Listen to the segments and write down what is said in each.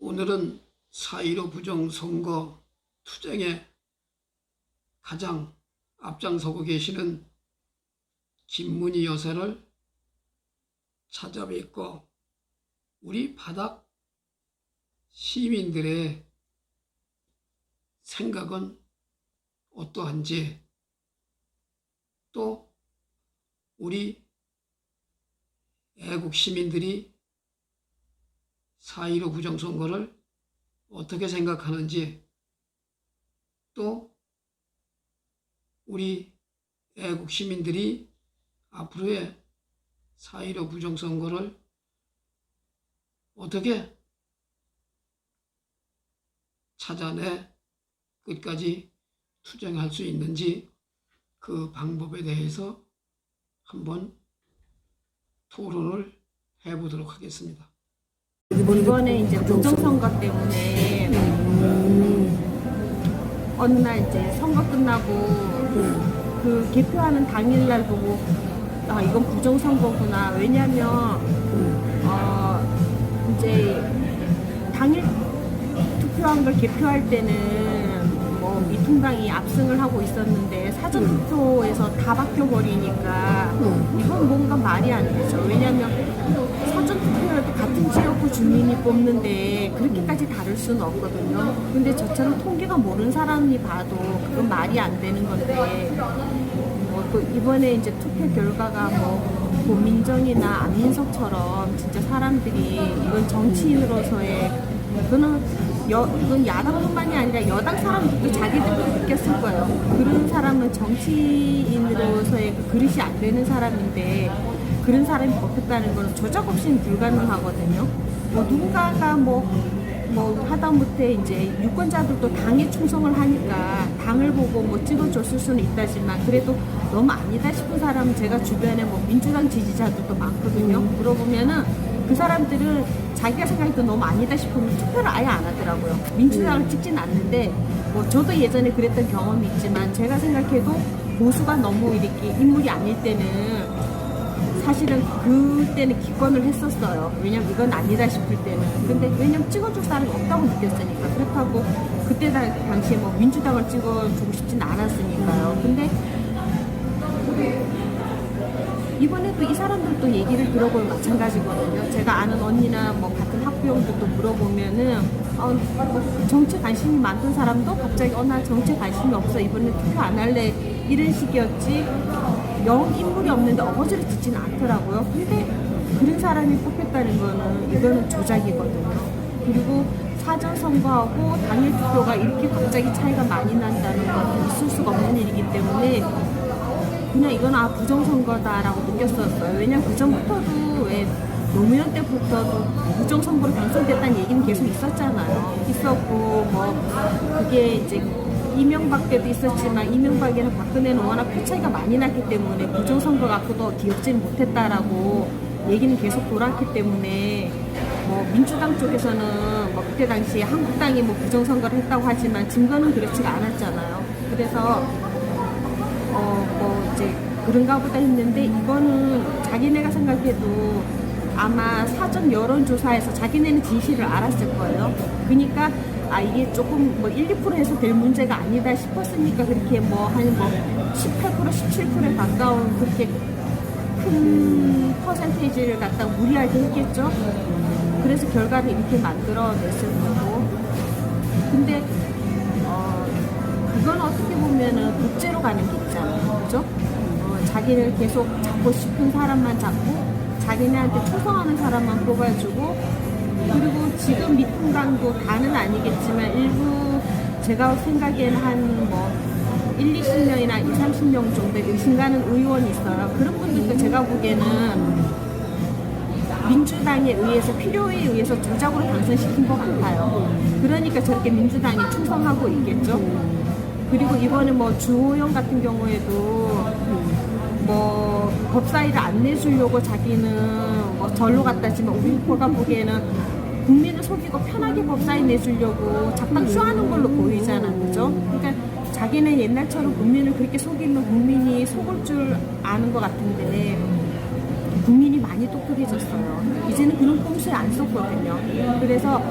오늘은 4.15 부정선거 투쟁에 가장 앞장서고 계시는 김문희 여사를 찾아뵙고 우리 바닥 시민들의 생각은 어떠한지, 또 우리 애국 시민들이 4.15 부정선거를 어떻게 생각하는지, 또 우리 애국 시민들이 앞으로의 4.15 부정선거를 어떻게 찾아내 끝까지 투쟁할 수 있는지, 그 방법에 대해서 한번 토론을 해보도록 하겠습니다. 이번에 이제 부정선거 때문에 어느 날 이제 선거 끝나고 그 개표하는 당일날 보고 아 이건 부정선거구나. 왜냐면 이제 당일 투표한 걸 개표할 때는 뭐 미통당이 압승을 하고 있었는데 사전 투표에서 다 바뀌어 버리니까 이건 뭔가 말이 안 되죠. 왜냐면 사전 투표라도 같은 지역구 주민이 뽑는데 그렇게까지 다를 수는 없거든요. 근데 저처럼 통계가 모르는 사람이 봐도 그건 말이 안 되는 건데 또 이번에 이제 투표 결과가 뭐 고민정이나 안민석처럼 진짜 사람들이 이건 정치인으로서의 이건 야당뿐만이 아니라 여당 사람들도 자기들도 느꼈을 거예요. 그런 사람은 정치인으로서의 그 그릇이 안 되는 사람인데 그런 사람이 뽑혔다는 건 조작 없이는 불가능하거든요. 뭐 누군가가 뭐 하다못해 이제 유권자들도 당에 충성을 하니까 당을 보고 뭐 찍어줬을 수는 있다지만 그래도 너무 아니다 싶은 사람은 제가 주변에 뭐 민주당 지지자들도 많거든요. 물어보면은 그 사람들은 자기가 생각해도 너무 아니다 싶으면 투표를 아예 안 하더라고요. 민주당을 찍진 않는데 뭐 저도 예전에 그랬던 경험이 있지만 제가 생각해도 보수가 너무 이렇게 인물이 아닐 때는 사실은 그때는 기권을 했었어요. 왜냐면 이건 아니다 싶을 때는. 근데 왜냐면 찍어줄 사람이 없다고 느꼈으니까. 그렇다고 그때 당시에 뭐 민주당을 찍어주고 싶진 않았으니까요. 근데 이번에도 이 사람들도 얘기를 들어보면 마찬가지거든요. 제가 아는 언니나 뭐 같은 학부형들도 물어보면은 뭐 정치 관심이 많던 사람도 갑자기 나 정치 관심이 없어 이번에 투표 안 할래 이런 식이었지 영 인물이 없는데 어거지를 듣진 않더라고요. 근데 그런 사람이 뽑혔다는 거는 이거는 조작이거든요. 그리고 사전 선거하고 당일 투표가 이렇게 갑자기 차이가 많이 난다는 건 있을 수가 없는 일이기 때문에 그냥 이건 부정선거다라고 느꼈었어요. 왜냐면 그전부터도 왜 노무현 때부터도 부정선거로 당선됐다는 얘기는 계속 있었잖아요. 있었고 뭐 그게 이제 이명박 때도 있었지만 이명박이랑 박근혜는 워낙 표 차이가 많이 났기 때문에 부정선거 갖고도 기억지는 못했다라고 얘기는 계속 돌았기 때문에 뭐 민주당 쪽에서는 뭐 그때 당시에 한국당이 뭐 부정선거를 했다고 하지만 증거는 그렇지가 않았잖아요. 그래서 뭐 이제 그런가 보다 했는데 이거는 자기네가 생각해도 아마 사전 여론조사에서 자기네는 진실을 알았을 거예요. 그러니까 이게 조금 뭐 1, 2% 해서 될 문제가 아니다 싶었으니까 그렇게 뭐 한 뭐 18%, 17%에 가까운 그렇게 큰 퍼센테이지를 갖다 무리하게 했겠죠. 그래서 결과를 이렇게 만들어냈을 거고. 근데 그건 어떻게 보면은 독재로 가는 게 있잖아요. 그죠? 자기를 계속 잡고 싶은 사람만 잡고 자기네한테 초성하는 사람만 뽑아주고 그리고 지금 미통당도 다는 아니겠지만 일부 제가 생각에는 한 뭐 1, 20명이나 2, 30명 정도 의심가는 의원이 있어요. 그런 분들도 제가 보기에는 민주당에 의해서 필요에 의해서 조작으로 당선시킨 것 같아요. 그러니까 저렇게 민주당이 충성하고 있겠죠. 그리고 이번에 뭐 주호영 같은 경우에도 뭐 법사위를 안 내주려고 자기는 뭐 절로 갔다지만 우리 후보가 보기에는 국민을 속이고 편하게 법사위 내주려고 작당 쇼하는 걸로 보이잖아, 그죠? 그러니까 자기는 옛날처럼 국민을 그렇게 속이면 국민이 속을 줄 아는 것 같은데 국민이 많이 똑똑해졌어요. 이제는 그런 꼼수에 안 썼거든요. 그래서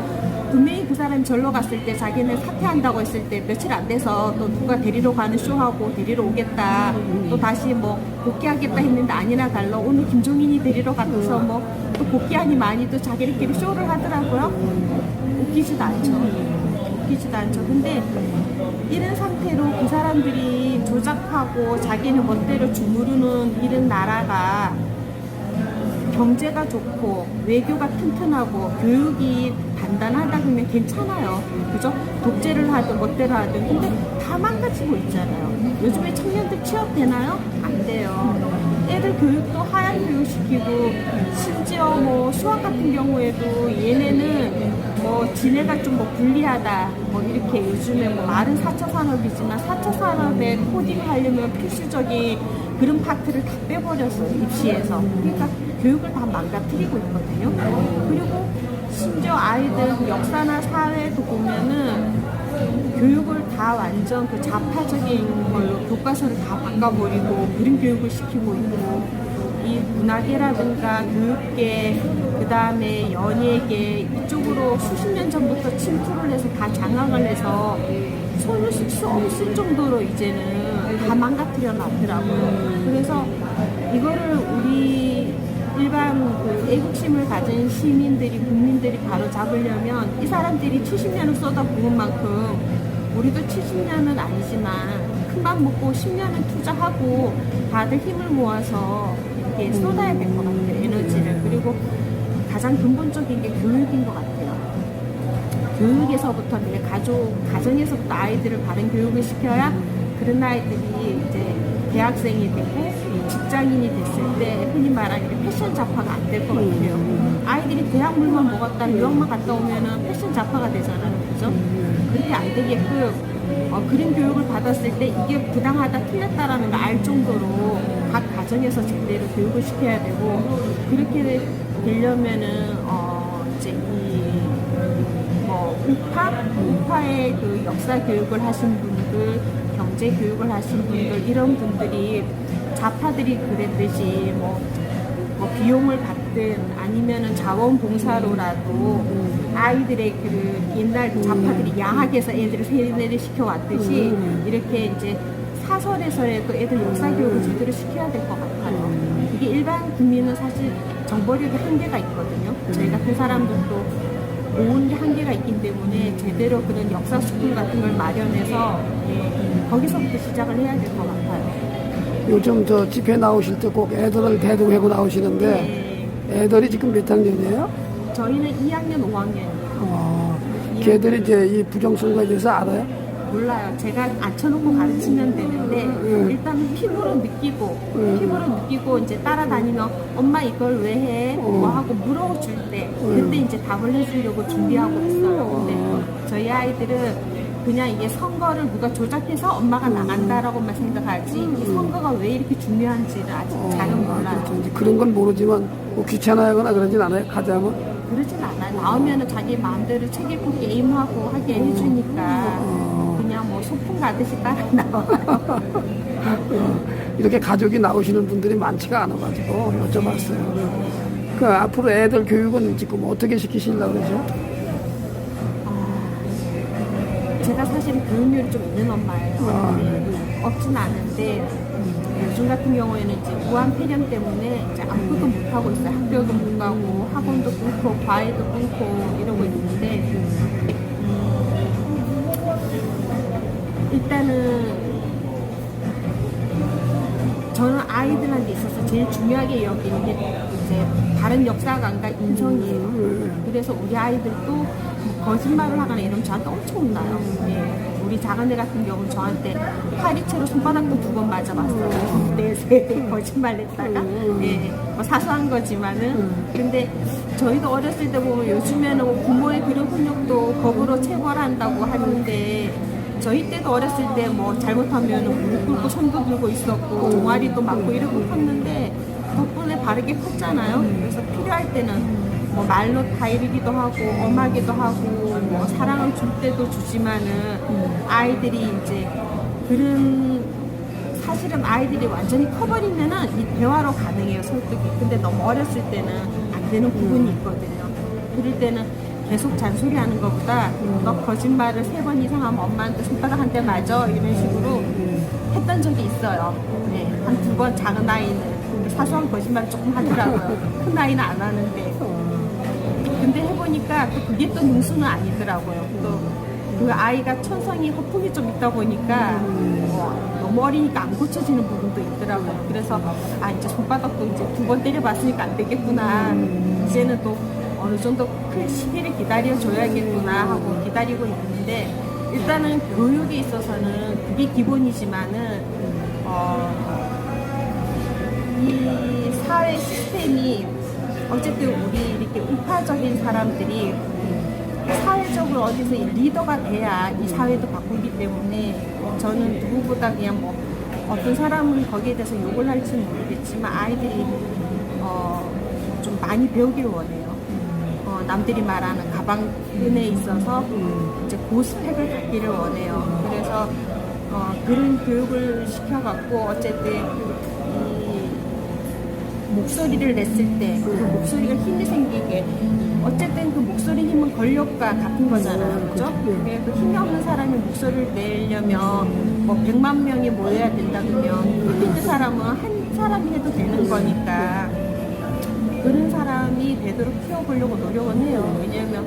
분명히 그 사람이 절로 갔을 때 자기는 사퇴한다고 했을 때 며칠 안 돼서 또 누가 데리러 가는 쇼하고 데리러 오겠다 또 다시 뭐 복귀하겠다 했는데 아니나 달라 오늘 김종인이 데리러 가서 뭐 또 복귀하니 많이 또 자기들끼리 쇼를 하더라고요. 웃기지도 않죠. 웃기지도 않죠. 근데 이런 상태로 그 사람들이 조작하고 자기는 멋대로 주무르는 이런 나라가 경제가 좋고 외교가 튼튼하고 교육이 단단하다 그러면 괜찮아요. 그죠? 독재를 하든 멋대로 하든. 근데 다 망가지고 있잖아요. 요즘에 청년들 취업되나요? 안 돼요. 애들 교육도 하향 교육시키고 심지어 뭐 수학 같은 경우에도 얘네는 뭐 지네가 좀 뭐 불리하다 뭐 이렇게 요즘에 뭐 말은 4차 산업이지만 4차 산업에 코딩 하려면 필수적인 그런 파트를 다 빼버렸어요. 입시에서. 그러니까 교육을 다 망가뜨리고 있거든요. 그리고 심지어 아이들 역사나 사회도 보면은 교육을 다 완전 그 좌파적인 걸로 교과서를 다 바꿔버리고 그런 교육을 시키고 있고 이 문화계라든가 교육계 그 다음에 연예계 이쪽으로 수십 년 전부터 침투를 해서 다 장악을 해서 손을 쓸 수 없을 정도로 이제는 다 망가뜨려 놨더라고요. 그래서 이거를 우리 일반 그 애국심을 가진 시민들이 국민들이 바로 잡으려면 이 사람들이 70년을 쏟아부은 만큼 우리도 70년은 아니지만 큰맘 먹고 10년은 투자하고 다들 힘을 모아서 이렇게 쏟아야 될 것 같아요. 에너지를. 그리고 가장 근본적인 게 교육인 것 같아요. 교육에서부터 내 가정에서부터 아이들을 바른 교육을 시켜야 그런 아이들이 이제 대학생이 되고 직장인이 됐을 때 흔히 말하는 패션 잡화가 안 될 것 같아요. 아이들이 대학 물만 먹었다 유학만 갔다 오면은 패션 잡화가 되잖아요. 그죠? 그렇게 안 되게끔 그런 교육을 받았을 때 이게 부당하다 틀렸다라는 걸 알 정도로 각 가정에서 제대로 교육을 시켜야 되고 그렇게 되려면은 이제 우파의 그 역사 교육을 하신 분들, 경제 교육을 하신 분들 이런 분들이 좌파들이 그랬듯이 뭐 비용을 받든 아니면은 자원봉사로라도 아이들의 그 옛날 좌파들이 야학에서 애들을 세뇌를 시켜왔듯이 이렇게 이제 사설에서라도 애들 역사 교육을 제대로 시켜야 될 것 같아요. 이게 일반 국민은 사실 정보력이 한계가 있거든요. 저희 같은 사람들도 모으는 게 한계가 있기 때문에 제대로 그런 역사 스쿨 같은 걸 마련해서 거기서부터 시작을 해야 될 것 같아요. 요즘 저 집회 나오실 때 꼭 애들을 대동하고 나오시는데 네. 애들이 지금 몇 학년이에요? 저희는 2학년, 5학년이요. 걔들이 이제 이 부정선거에 대해서 알아요? 몰라요. 제가 앉혀놓고 가르치면 되는데 일단은 피부로 느끼고 이제 따라다니면 엄마 이걸 왜 해? 뭐 하고 물어줄 때 그때 이제 답을 해주려고 준비하고 있어요. 근데 저희 아이들은 그냥 이게 선거를 누가 조작해서 엄마가 나간다라고만 생각하지 이 선거가 왜 이렇게 중요한지를 아직 잘은 몰라요. 그렇죠. 이제 그런 건 모르지만 뭐 귀찮아하거나 그러진 않아요? 가자면? 그러진 않아요. 나오면은 자기 마음대로 책 읽고 게임하고 하게 해주니까 그냥 뭐 소풍 가듯이 따라 나와요. 이렇게 가족이 나오시는 분들이 많지가 않아가지고 여쭤봤어요. 그 앞으로 애들 교육은 지금 어떻게 시키시려고 그러죠? 제가 사실은 교육률이 좀 있는 엄마예요. 없진 않은데 요즘 같은 경우에는 이제 무한폐렴 때문에 이제 아무것도 못 하고 있어요. 학교도 못 가고 학원도 끊고 과외도 끊고 이러고 있는데 일단은 저는 아이들한테 있어서 제일 중요하게 여기는 게 이제 다른 역사관과 인성이에요. 그래서 우리 아이들도 거짓말을 하거나 이러면 저한테 엄청 혼나요. 예. 우리 작은 애 같은 경우는 저한테 파리채로 손바닥도 2번 맞아봤어요. 내세 거짓말 냈다가 예. 뭐 사소한 거지만은 근데 저희도 어렸을 때 보면 요즘에는 부모의 그런 훈육도 법으로 체벌한다고 하는데 저희 때도 어렸을 때 뭐 잘못하면 무릎 꿇고 손도 들고 있었고 종아리도 맞고 이러고 컸는데 덕분에 바르게 컸잖아요. 그래서 필요할 때는 뭐 말로 타이르기도 하고 엄하기도 하고 뭐 사랑을 줄 때도 주지만은 아이들이 이제 그런 사실은 아이들이 완전히 커버리면은 이 대화로 가능해요. 설득이. 근데 너무 어렸을 때는 안 되는 부분이 있거든요. 그럴 때는 계속 잔소리하는 것보다 너 거짓말을 3번 이상 하면 엄마한테 손바닥 한 대 맞아 이런 식으로 했던 적이 있어요. 네, 한 2번 작은 아이는 사소한 거짓말 조금 하더라고요. 큰 아이는 안 하는데. 근데 해보니까 또 그게 또 능수는 아니더라고요. 또 그 아이가 천성이 허풍이 좀 있다 보니까 너무 어리니까 안 고쳐지는 부분도 있더라고요. 그래서 이제 손바닥도 이제 2번 때려봤으니까 안 되겠구나. 이제는 또 어느 정도 클 시기를 기다려줘야겠구나 하고 기다리고 있는데, 일단은 교육에 있어서는 그게 기본이지만은 이 사회 시스템이 어쨌든 우리 이렇게 우파적인 사람들이 사회적으로 어디서 리더가 돼야 이 사회도 바꾸기 때문에, 저는 누구보다 그냥 뭐 어떤 사람은 거기에 대해서 욕을 할지는 모르겠지만 아이들이 좀 많이 배우기를 원해요. 남들이 말하는 가방끈에 있어서 이제 고스펙을 갖기를 원해요. 그래서 그런 교육을 시켜갖고 어쨌든 이 목소리를 냈을 때 그 목소리가 힘이 생기게, 어쨌든 그 목소리 힘은 권력과 같은 거잖아요. 그죠? 그 힘이 없는 사람이 목소리를 내려면 뭐 100만 명이 모여야 된다 그러면 힘 있는 사람은 한 사람이 해도 되는 거니까 그런 사람이 되도록 키워보려고 노력은 해요. 왜냐하면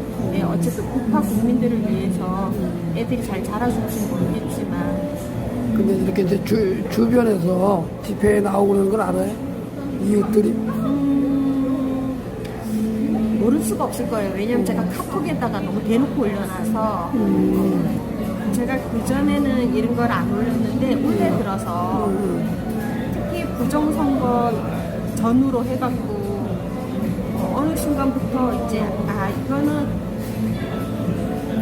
어쨌든 우파 국민들을 위해서 애들이 잘 자라줄지 모르겠지만. 근데 이렇게 이제 주변에서 집회에 나오고 그러는 걸 알아요? 이웃들이? 모를 수가 없을 거예요. 왜냐면 제가 카톡에다가 너무 대놓고 올려놔서 제가 그전에는 이런 걸 안 올렸는데 올해 들어서 특히 부정선거 전후로 해갖고 어느 순간부터 이제 이거는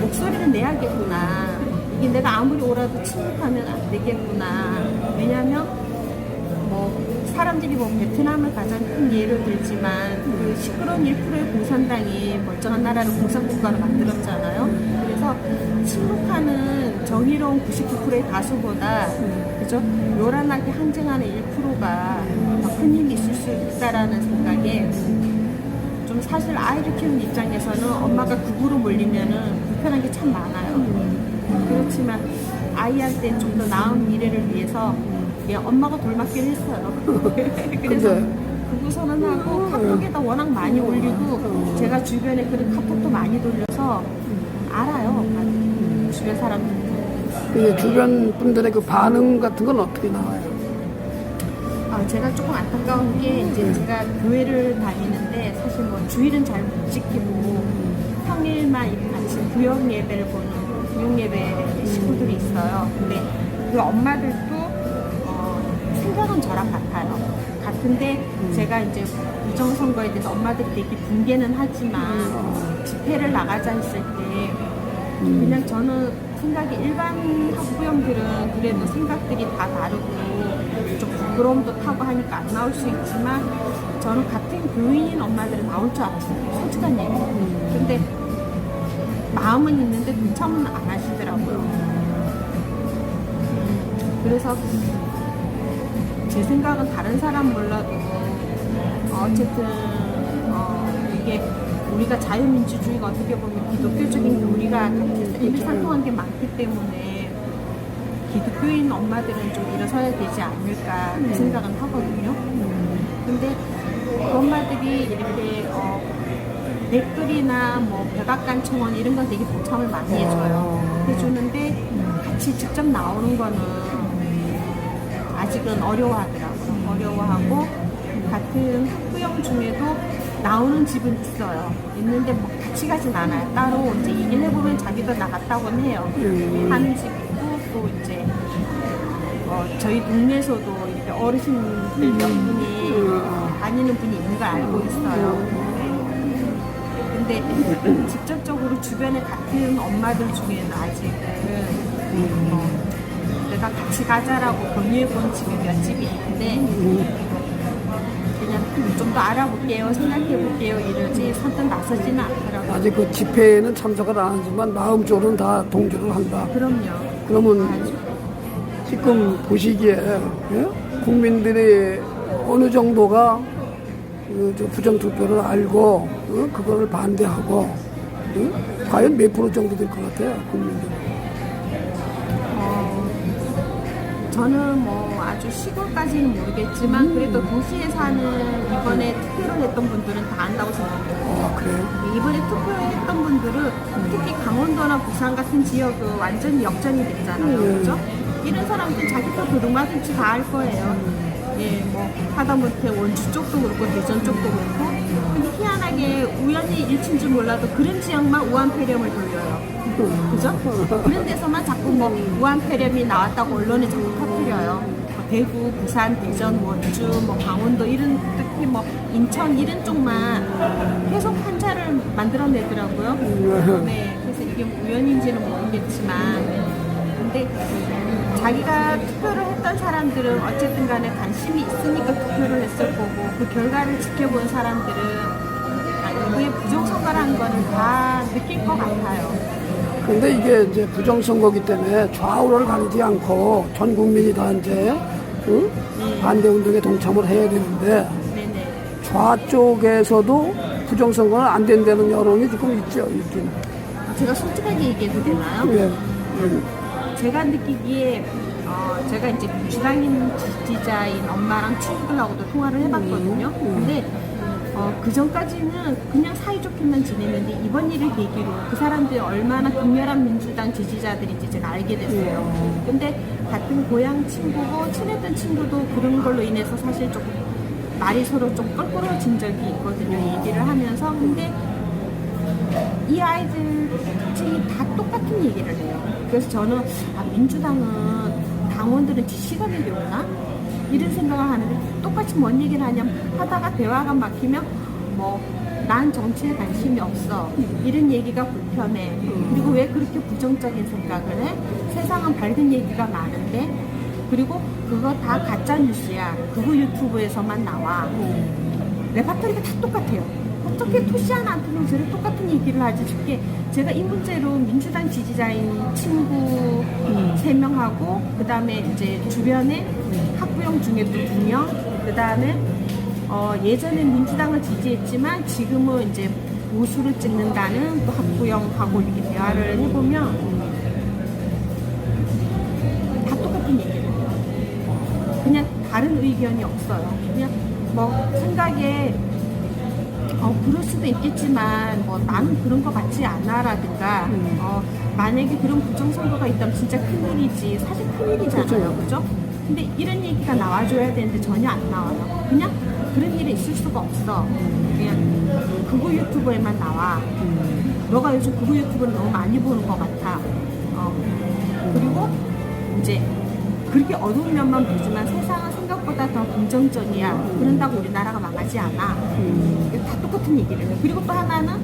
목소리를 내야겠구나. 이게 내가 아무리 오라도 침묵하면 안 되겠구나. 왜냐면 뭐 사람들이 뭐 베트남을 가장 큰 예로 들지만 그 시끄러운 1%의 공산당이 멀쩡한 나라를 공산국가로 만들었잖아요. 그래서 침묵하는 정의로운 99%의 다수보다 그죠? 요란하게 항쟁하는 1%가 더 큰 힘이 있을 수 있다라는 생각에, 좀 사실 아이를 키우는 입장에서는 엄마가 극으로 몰리면은 불편한 게 참 많아요. 그렇지만 아이한테 좀 더 나은 미래를 위해서 엄마가 돌맞기를 했어요. 그래서 극우 선언하고 카톡에다 워낙 많이 올리고 제가 주변에 그런 카톡도 많이 돌려서 알아요. 주변 사람들. 근데 주변 분들의 그 반응 같은 건 어떻게 나와요? 제가 조금 안타까운 게 이제 제가 교회를 다니는데 사실 뭐 주일은 잘 못 지키고 평일만 이렇게 같이 구역 예배를 보는 구역 예배 식구들이 있어요. 근데 그 엄마들도 생각은 저랑 같아요. 같은데 제가 이제 부정선거에 대해서 엄마들이 되게 붕괴는 하지만 집회를 나가자 했을 때 그냥 저는 생각이, 일반 학부형들은 그래도 생각들이 다 다르고 좀 부끄러움도 타고 하니까 안 나올 수 있지만 저는 같은 교인인 엄마들은 나올 줄 알았어요. 솔직한 얘기. 근데 마음은 있는데 동참은 안 하시더라고요. 그래서 제 생각은 다른 사람 몰라도 어쨌든 이게 우리가 자유민주주의가 어떻게 보면 기독교적인 교리가 일맥상통한 게 많기 때문에 기독교인 엄마들은 좀 일어서야 되지 않을까 그 생각은 하거든요. 근데 그 엄마들이 이렇게 댓글이나 뭐 백악관 청원 이런 건 되게 동참을 많이 해주는데 같이 직접 나오는 거는 아직은 어려워하더라고요. 어려워하고 같은 학부형 중에도 나오는 집은 있어요. 있는데 뭐 같이 가진 않아요. 따로 이제 얘기를 해보면 자기도 나갔다고는 해요. 하는 집 있고 또 이제 저희 동네에서도 이렇게 어르신들 몇 분이 다니는 분이 있는 걸 알고 있어요. 근데 직접적으로 주변에 같은 엄마들 중에는 아직은 내가 같이 가자라고 권유해본 집이 몇 집이 있는데 그냥 좀 더 알아볼게요, 생각해볼게요 이러지 선뜻 나서지는 않더라고요. 아직 그 집회에는 참석을 안 하지만 마음적으로는 다 동조를 한다. 그럼요. 그러면 지금 보시기에 국민들이 어느 정도가 그 부정투표를 알고 그거를 반대하고 응? 과연 몇 프로 정도 될 것 같아요, 국민들? 저는 뭐 아주 시골까지는 모르겠지만 그래도 도시에 사는 이번에 투표를 했던 분들은 다 안다고 생각해요. 그래요? 이번에 투표했던 분들은 특히 강원도나 부산 같은 지역은 완전히 역전이 됐잖아요. 그죠? 이런 사람들 자기가 그동안든지 다 알 거예요. 예, 뭐 하다못해 원주 쪽도 그렇고 대전 쪽도 그렇고. 근데 희한하게 우연히 일치인 줄 몰라도 그런 지역만 우한폐렴을 돌려요. 그죠? 그런 데서만 자꾸 뭐 우한폐렴이 나왔다고 언론에 자꾸 터뜨려요. 뭐 대구, 부산, 대전, 원주, 뭐 강원도 이런 특히 뭐 인천 이런 쪽만 계속 환자를 만들어내더라고요. 네, 그래서 이게 우연인지는 모르겠지만, 근데 자기가 투표를 했던 사람들은 어쨌든 간에 관심이 있으니까 투표를 했을 거고 그 결과를 지켜본 사람들은 이게 부정선거라는 거는 다 느낄 것 같아요. 근데 이게 이제 부정선거기 때문에 좌우를 가리지 않고 전 국민이 다 이제 응? 반대 운동에 동참을 해야 되는데 네네. 좌쪽에서도 부정선거는 안 된다는 여론이 조금 있죠, 있긴. 제가 솔직하게 얘기해도 되나요? 예. 제가 느끼기에 제가 이제 민주당인 지지자인 엄마랑 친구들하고도 통화를 해봤거든요. 근데 그 전까지는 그냥 사이좋게만 지냈는데 이번 일을 계기로 그 사람들이 얼마나 극렬한 민주당 지지자들인지 제가 알게 됐어요. 근데 같은 고향 친구고 친했던 친구도 그런 걸로 인해서 사실 조금 말이 서로 좀 껄끄러워진 적이 있거든요. 얘기를 하면서. 근데 이 아이들 특징이 다 똑같은 얘기를 해요. 그래서 저는 민주당은 당원들은 지시감이 배우나? 이런 생각을 하는데 똑같이 뭔 얘기를 하냐면 하다가 대화가 막히면 뭐 난 정치에 관심이 없어 이런 얘기가 불편해. 그리고 왜 그렇게 부정적인 생각을 해? 세상은 밝은 얘기가 많은데 그리고 그거 다 가짜 뉴스야. 그거 유튜브에서만 나와. 레파토리가 다 똑같아요. 어떻게 토시 하나 안 틀리면 똑같은 얘기를 하지 싶게 제가 이 문제로 민주당 지지자인 친구 3명하고 그 다음에 이제 주변에 학부형 중에 또 2명 그 다음에 예전에 민주당을 지지했지만 지금은 이제 보수를 찍는다는 또 학부형하고 이렇게 대화를 해보면 다 똑같은 얘기를 해요. 그냥 다른 의견이 없어요. 그냥 뭐 생각에 그럴 수도 있겠지만 뭐 나는 그런 거 같지 않아라든가 만약에 그런 부정선거가 있다면 진짜 큰일이지. 사실 큰일이잖아요. 그죠? 근데 이런 얘기가 나와줘야 되는데 전혀 안 나와요. 그냥 그런 일이 있을 수가 없어. 그냥 그거 유튜브에만 나와. 너가 요즘 그거 유튜브를 너무 많이 보는 것 같아. 그리고 이제 그렇게 어두운 면만 보지만 세상은 생각보다 더 긍정적이야. 그런다고 우리나라가 망하지 않아. 다 똑같은 얘기를 해요. 그리고 또 하나는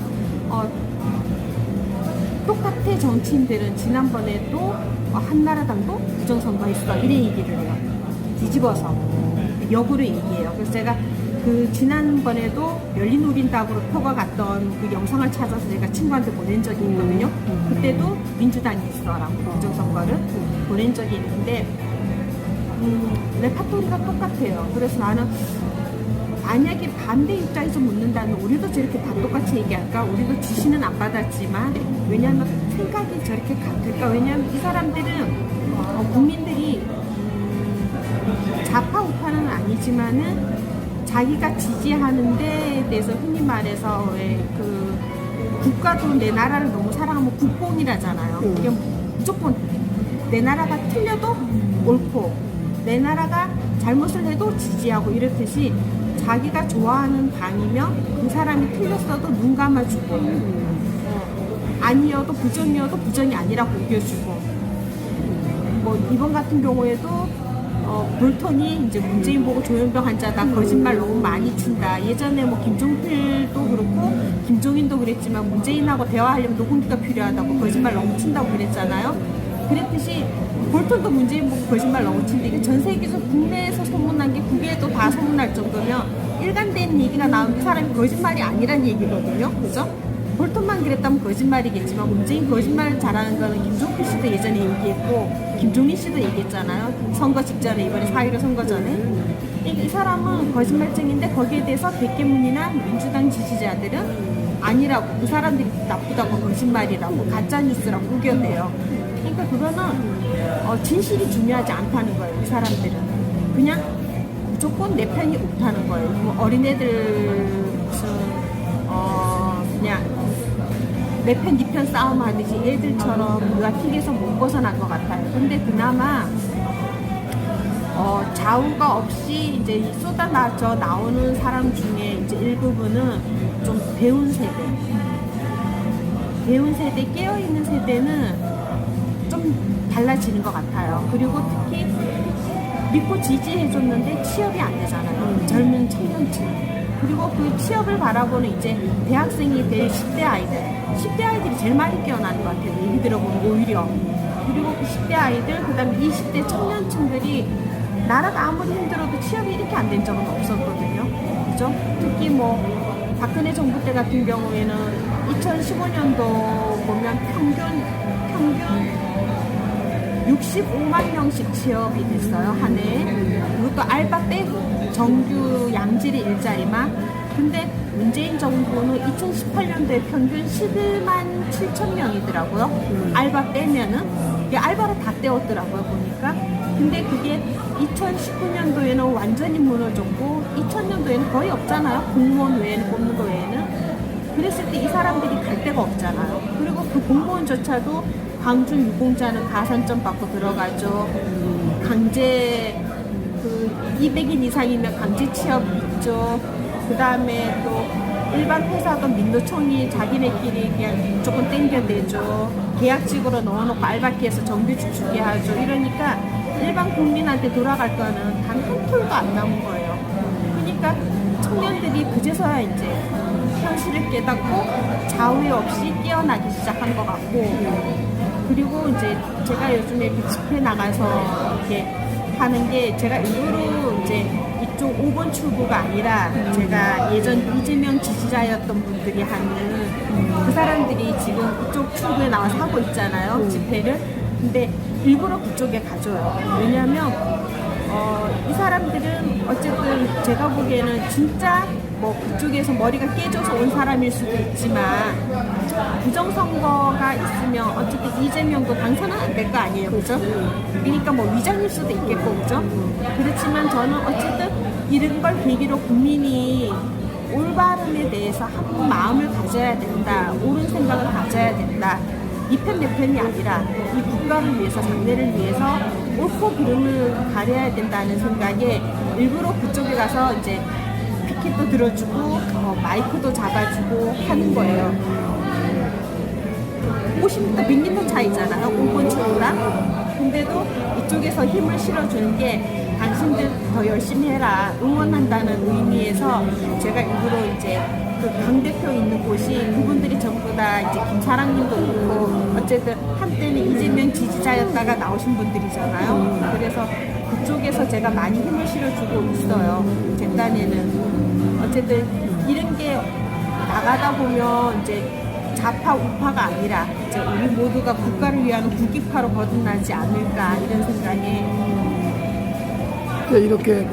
똑같아. 정치인들은 지난번에도 한나라당도 부정선거했어 이런 얘기를 해요. 뒤집어서 역으로 얘기해요. 그래서 제가 그 지난번에도 열린우린당으로 표가 갔던 그 영상을 찾아서 제가 친구한테 보낸 적이 있거든요. 그때도 민주당이 있어라고 부정선거를 보낸 적이 있는데 레파토리가 똑같아요. 그래서 나는 만약에 반대 입장에서 묻는다면 우리도 저렇게 다 똑같이 얘기할까? 우리도 지시는 안 받았지만 왜냐하면 생각이 저렇게 같을까? 왜냐하면 이 사람들은 국민들이 좌파 우파는 아니지만은 자기가 지지하는 데에 대해서 흔히 말해서 왜 그 국가도 내 나라를 너무 사랑하면 국뽕이라잖아요. 그게 무조건 내 나라가 틀려도 옳고 내 나라가 잘못을 해도 지지하고 이렇듯이 자기가 좋아하는 당이면 그 사람이 틀렸어도 눈 감아주고 아니어도 부정이어도 부정이 아니라고 우겨주고 뭐 이번 같은 경우에도 볼턴이 이제 문재인 보고 조현병 환자다 거짓말 너무 많이 친다. 예전에 뭐 김종필도 그렇고 김종인도 그랬지만 문재인하고 대화하려면 녹음기가 필요하다고 거짓말 너무 친다고 그랬잖아요. 그랬듯이 볼턴도 문재인 보고 거짓말 너무 친데 이게 전 세계에서 국내에서 소문난 게 국외에도 다 소문날 정도면 일관된 얘기가 나오면 그 사람이 거짓말이 아니란 얘기거든요. 그죠? 볼턴만 그랬다면 거짓말이겠지만 문재인 거짓말 잘하는 거는 김종필 씨도 예전에 얘기했고 김종인 씨도 얘기했잖아요. 선거 직전에 이번에 4.15 선거 전에 이 사람은 거짓말쟁인데 거기에 대해서 백개문이나 민주당 지지자들은 아니라고, 그 사람들이 나쁘다고, 거짓말이라고, 가짜뉴스라고 우겨대요. 그러니까 그거는 진실이 중요하지 않다는 거예요. 이 사람들은 그냥 무조건 내 편이 옳다는 거예요. 뭐 어린애들 무슨 그냥 내 편 네 편 싸움하듯이 애들처럼 유아틱에서 못 벗어난 것 같아요. 근데 그나마 좌우가 없이 이제 쏟아져 나오는 사람 중에 이제 일부분은 좀 배운 세대, 깨어있는 세대는 좀 달라지는 것 같아요. 그리고 특히 믿고 지지해줬는데 취업이 안 되잖아요. 젊은 청년층. 그리고 그 취업을 바라보는 이제 대학생이 될 10대 아이들이 제일 많이 깨어나는 것 같아요. 얘기 들어보면 오히려. 그리고 그 10대 아이들, 그 다음에 20대 청년층들이 나라가 아무리 힘들어도 취업이 이렇게 안 된 적은 없었거든요. 그죠? 특히 뭐 박근혜 정부 때 같은 경우에는 2015년도 보면 평균 65만 명씩 취업이 됐어요, 한 해에. 그것도 알바 빼고 정규 양질의 일자리만. 근데 문재인 정부는 2018년도에 평균 11만 7천 명이더라고요. 알바 빼면은. 이게 알바를 다 떼었더라고요, 보니까. 근데 그게 2019년도에는 완전히 무너졌고 2000년도에는 거의 없잖아요. 공무원 외에는, 뽑는 거 외에는. 그랬을 때 이 사람들이 갈 데가 없잖아요. 그리고 그 공무원조차도 광주 유공자는 가산점 받고 들어가죠. 강제 200인 이상이면 강제 취업 있죠. 그 다음에 또 일반 회사도 민노총이 자기네끼리 그냥 조금 땡겨내죠. 계약직으로 넣어놓고 알바키에서 정규직 주게 하죠. 이러니까 일반 국민한테 돌아갈 거는 단 한 톨도 안 남은 거예요. 그러니까 청년들이 그제서야 이제 현실을 깨닫고 좌우에 없이 깨어나기 시작한 것 같고, 그리고 이제 제가 요즘에 그 집회 나가서 이렇게 하는 게, 제가 일부러 이제 이쪽 5번 출구가 아니라 제가 예전 이재명 지지자였던 분들이 하는 그 사람들이 지금 그쪽 출구에 나와서 하고 있잖아요, 집회를. 근데 일부러 그쪽에 가줘요. 왜냐면 이 사람들은 어쨌든 제가 보기에는 진짜 뭐 그쪽에서 머리가 깨져서 온 사람일 수도 있지만 부정선거가 있으면 어쨌든 이재명도 당선은 안 될 거 아니에요, 그죠? 그러니까 뭐 위장일 수도 있겠고, 그죠? 그렇지만 저는 어쨌든 이런 걸 계기로 국민이 올바름에 대해서 한 마음을 가져야 된다, 옳은 생각을 가져야 된다. 이 편 내 편이 아니라 이 국가를 위해서, 장래를 위해서 옳고 그름을 가려야 된다는 생각에 일부러 그쪽에 가서 이제 피켓도 들어주고 마이크도 잡아주고 하는 거예요. 50m, 100m 차이잖아요, 5번 출구랑. 근데도 이쪽에서 힘을 실어주는 게 당신들 더 열심히 해라, 응원한다는 의미에서 제가 일부러 이제 그 당대표 있는 곳이 그분들이 전부 다 이제 김사랑님도 있고 어쨌든 한때는 이재명 지지자였다가 나오신 분들이잖아요. 그래서 그쪽에서 제가 많이 힘을 실어주고 있어요. 제 딴에는 어쨌든 이런 게 나가다 보면 이제 좌파 우파가 아니라 이제 우리 모두가 국가를 위한 국익화로 거듭나지 않을까, 이런 생각에. 이렇게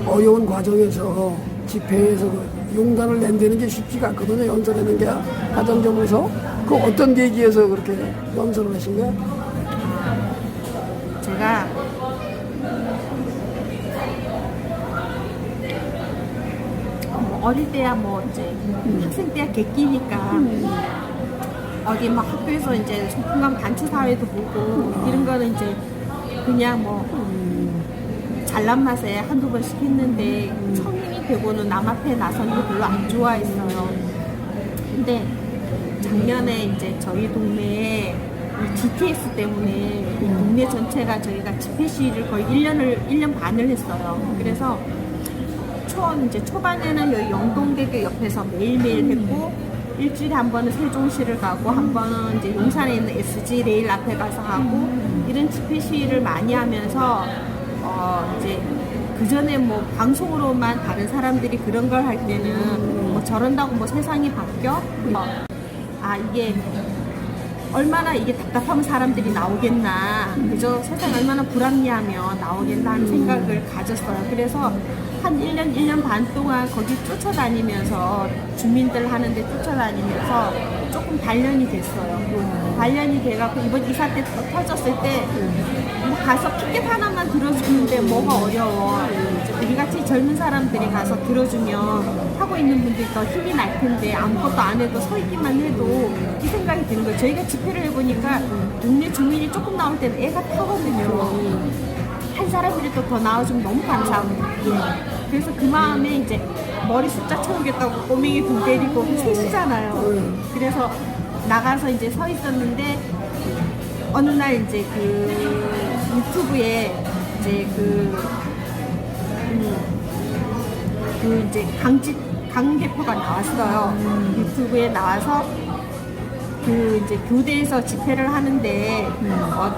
어려운 과정에서 집회에서 용단을 낸다는 게 쉽지가 않거든요. 연설하는 게 가정점에서. 그 어떤 계기에서 그렇게 연설을 하신 거야? 제가 어릴 때야 뭐 이제 학생 때야 객기니까 어디 막 학교에서 이제 소풍감 단체 사회도 보고 이런 거는 이제 그냥 뭐 잘난 맛에 한두 번씩 했는데 성인이 되고는 남 앞에 나서는 거 별로 안 좋아했어요. 근데 작년에 이제 저희 동네에 이 GTS 때문에 이 동네 전체가 저희가 집회 시위를 거의 1년 반을 했어요. 그래서 이제 초반에는 여기 영동대교 옆에서 매일매일 했고, 일주일에 한 번은 세종시를 가고, 한 번은 이제 용산에 있는 SG 레일 앞에 가서 하고, 이런 집회 시위를 많이 하면서 이제 그 전에 뭐 방송으로만 다른 사람들이 그런 걸 할 때는 뭐 저런다고 뭐 세상이 바뀌어? 이게 얼마나 이게 답답하면 사람들이 나오겠나, 그죠? 세상 얼마나 불합리하면 나오겠나 하는 생각을 가졌어요. 그래서 한 1년 반 동안 거기 쫓아다니면서 주민들 하는데 쫓아다니면서 조금 단련이 됐어요. 단련이 돼갖고 이번 이 사태 터졌을 때 뭐 가서 피켓 하나만 들어주는데 뭐가 어려워. 이제 우리같이 젊은 사람들이 가서 들어주면 하고 있는 분들이 더 힘이 날 텐데 아무것도 안 해도 서 있기만 해도 이 생각이 드는 거예요. 저희가 집회를 해보니까 동네 주민이 조금 나올 때는 애가 타거든요. 한 사람들이 또 더 나와주면 너무 감사하고. 그래서 그 마음에 이제 머리 숫자 채우겠다고 꼬맹이 돈 때리고 셋이잖아요. 그래서 나가서 이제 서 있었는데 어느 날 이제 그 유튜브에 이제 이제 강 대표가 나왔어요. 유튜브에 나와서 그 이제 교대에서 집회를 하는데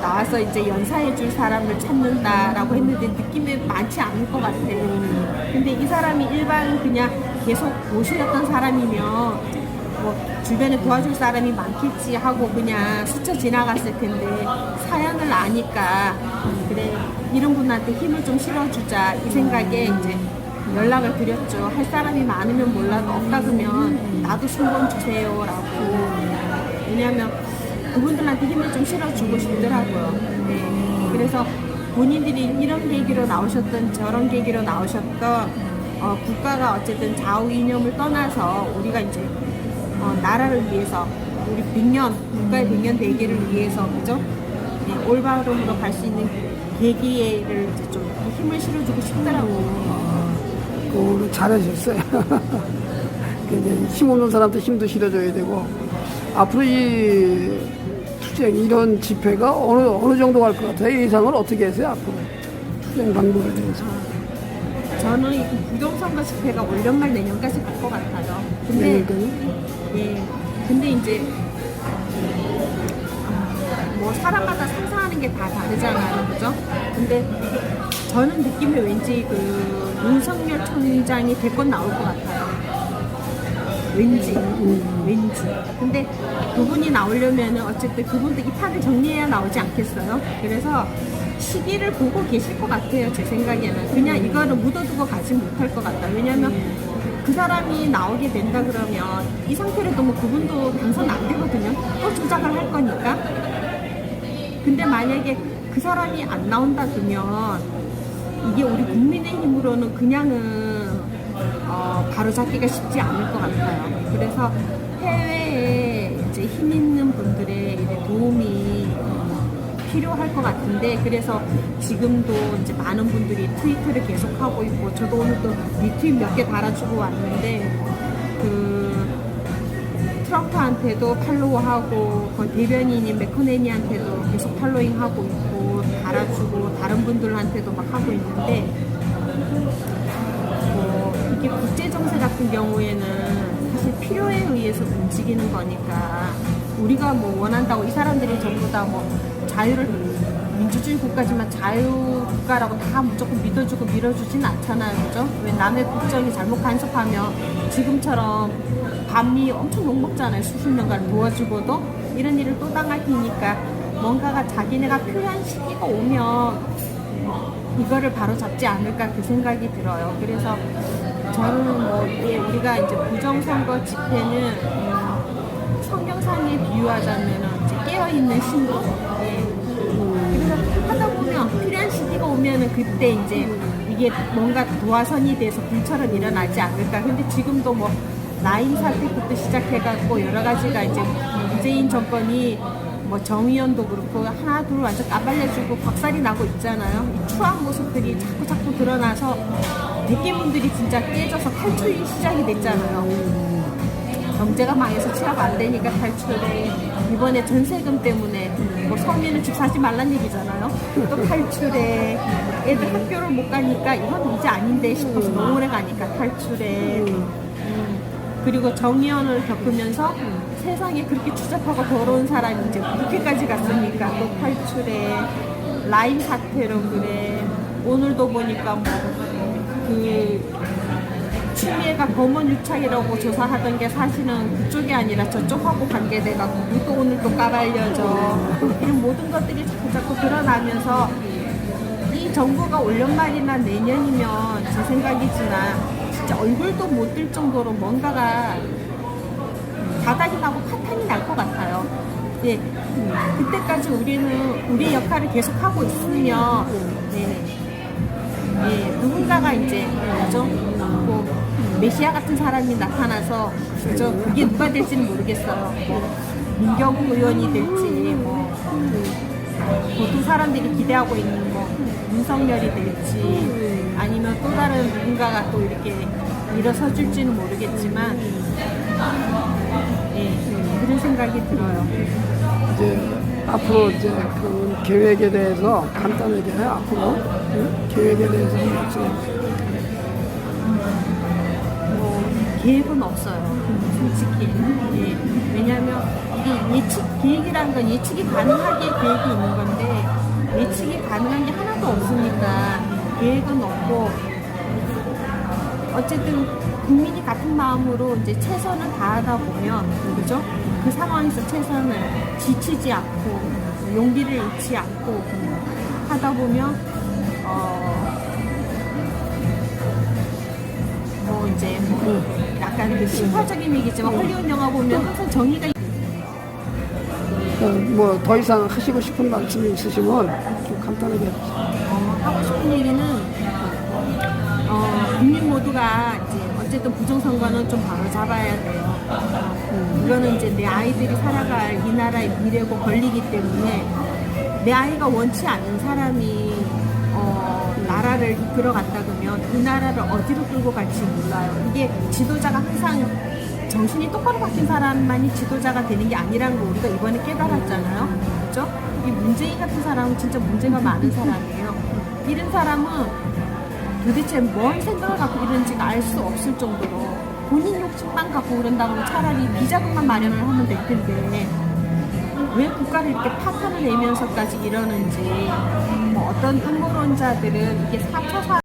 나와서 이제 연사해 줄 사람을 찾는다라고 했는데 느낌이 많지 않을 것 같아요. 근데 이 사람이 일반 그냥 계속 모시였던 사람이면 뭐 주변에 도와줄 사람이 많겠지 하고 그냥 스쳐 지나갔을 텐데 사연을 아니까 그래 이런 분한테 힘을 좀 실어주자 이 생각에 이제 연락을 드렸죠. 할 사람이 많으면 몰라도 없다 그러면 나도 신분 주세요라고. 왜냐하면 그분들한테 힘을 좀 실어주고 싶더라고요. 네. 그래서 본인들이 이런 계기로 나오셨던 저런 계기로 나오셨던 국가가 어쨌든 좌우 이념을 떠나서 우리가 이제 나라를 위해서 우리 100년 국가의 100년 대계를 위해서 그죠? 네, 올바름으로 갈 수 있는 계기를 이제 좀 힘을 실어주고 싶더라고요. 그거를 잘하셨어요. 힘없는 사람한테 힘도 실어줘야 되고 앞으로 이 투쟁 이런 집회가 어느 정도 갈 것 같아요? 예상을 어떻게 하세요? 앞으로 투쟁 방법에 대해서. 저는 이 부정선거 집회가 올 연말 내년까지 갈 것 같아요. 근데 예, 근데 이제 뭐 사람마다 상상하는 게 다 다르잖아요, 그죠? 근데 저는 느낌이 왠지 그 윤석열 총장이 대권 나올 것 같아요. 왠지. 근데 그분이 나오려면 어쨌든 그분도 이 판을 정리해야 나오지 않겠어요? 그래서 시기를 보고 계실 것 같아요, 제 생각에는. 그냥 이거를 묻어두고 가지 못할 것 같다. 왜냐면 그 사람이 나오게 된다 그러면 이 상태로도 뭐 그분도 당선 안 되거든요. 또 조작을 할 거니까. 근데 만약에 그 사람이 안 나온다 그러면 이게 우리 국민의힘으로는 그냥은 바로 잡기가 쉽지 않을 것 같아요. 그래서 해외에 이제 힘 있는 분들의 이제 도움이 필요할 것 같은데 그래서 지금도 이제 많은 분들이 트위터를 계속하고 있고 저도 오늘 또 리트윗 몇 개 달아주고 왔는데 그 트럼프한테도 팔로우하고 그 대변인인 맥커네니한테도 계속 팔로잉하고 있고 달아주고 다른 분들한테도 막 하고 있는데 이게 국제정세 같은 경우에는 사실 필요에 의해서 움직이는 거니까 우리가 뭐 원한다고 이 사람들이 전부 다 뭐 자유를 민주주의 국가지만 자유국가라고 다 무조건 믿어주고 밀어주진 않잖아요, 그죠? 왜 남의 국정이 잘못 간섭하면 지금처럼 밤이 엄청 욕먹잖아요. 수십 년간 도와주고도 이런 일을 또 당할 테니까 뭔가가 자기네가 필요한 시기가 오면 이거를 바로 잡지 않을까 그 생각이 들어요. 그래서 저는 뭐 이게 우리가 이제 부정선거 집회는 성경상에 비유하자면은 이제 깨어있는 신도. 그래서 하다 보면 필요한 시기가 오면은 그때 이제 이게 뭔가 도화선이 돼서 불처럼 일어나지 않을까. 근데 지금도 뭐 라임 사태부터 시작해갖고 여러 가지가 이제 문재인 정권이 뭐 정의연도 그렇고 하나 둘 완전 까발려주고 박살이 나고 있잖아요. 이 추한 모습들이 자꾸 드러나서 대개분들이 진짜 깨져서 탈출이 시작이 됐잖아요. 경제가 망해서 취업 안 되니까 탈출해. 이번에 전세금 때문에 뭐 서민은 집 사지 말란 얘기잖아요. 또 탈출해. 애들 학교를 못 가니까 이건 이제 아닌데 싶어서 너무 오래 가니까 탈출해. 그리고 정의연을 겪으면서 세상에 그렇게 추잡하고 더러운 사람이 이제 그렇게까지 갔으니까 또 탈출해. 라임 사태로 그래. 오늘도 보니까 뭐 그 추미애가 검언 유착이라고 조사하던 게 사실은 그쪽이 아니라 저쪽하고 관계돼갖고 또 오늘 또 까발려져. 이런 모든 것들이 자꾸 드러나면서 이 정부가 올 연말이나 내년이면 제 생각이지만 진짜 얼굴도 못 들 정도로 뭔가가 바닥이 나고 파탄이 날 것 같아요. 예, 그때까지 우리는 우리 역할을 계속 하고 있으면 누군가가 이제 그죠? 뭐 메시아 같은 사람이 나타나서 그죠? 그게 누가 될지는 모르겠어요. 민경욱 의원이 될지 뭐 보통 사람들이 기대하고 있는 뭐 윤석열이 될지 아니면 또 다른 누군가가 또 이렇게 일어서 줄지는 모르겠지만 그런 생각이 들어요. 이제 앞으로 이제 그 계획에 대해서 간단하게 앞으로 계획에 대해서 말씀해 주세요. 뭐 계획은 없어요. 솔직히. 왜냐하면 이게 계획이라는 건 예측이 가능하게 계획이 있는 건데 예측이 가능한 게 하나도 없으니까 계획은 없고 어쨌든 국민이 같은 마음으로 이제 최선을 다하다 보면 그죠? 그 상황에서 최선을 지치지 않고 용기를 잃지 않고 하다 보면 뭐 이제 뭐 약간 그 심파적인 얘기지만 헐리우드 영화 보면 항상 정의가 뭐 더 이상 하시고 싶은 말씀이 있으시면 좀 간단하게 해주세요. 하고 싶은 얘기는 국민 모두가 이제 어쨌든 부정선거는 좀 바로 잡아야 돼요. 이거는 이제 내 아이들이 살아갈 이 나라의 미래고 권리기 때문에 내 아이가 원치 않는 사람이 나라를 이끌어간다 그러면 그 나라를 어디로 끌고 갈지 몰라요. 이게 지도자가 항상 정신이 똑바로 박힌 사람만이 지도자가 되는 게 아니라는 거 우리가 이번에 깨달았잖아요. 그렇죠? 이 문재인 같은 사람은 진짜 문제가 많은 사람이에요. 이런 사람은 도대체 뭔 생각을 갖고 이러는지가 알 수 없을 정도로 본인 욕심만 갖고 그런다고 차라리 비자금만 마련을 하면 될 텐데 왜 국가를 이렇게 파탄을 내면서까지 이러는지 뭐 어떤 음모론자들은 이게 4차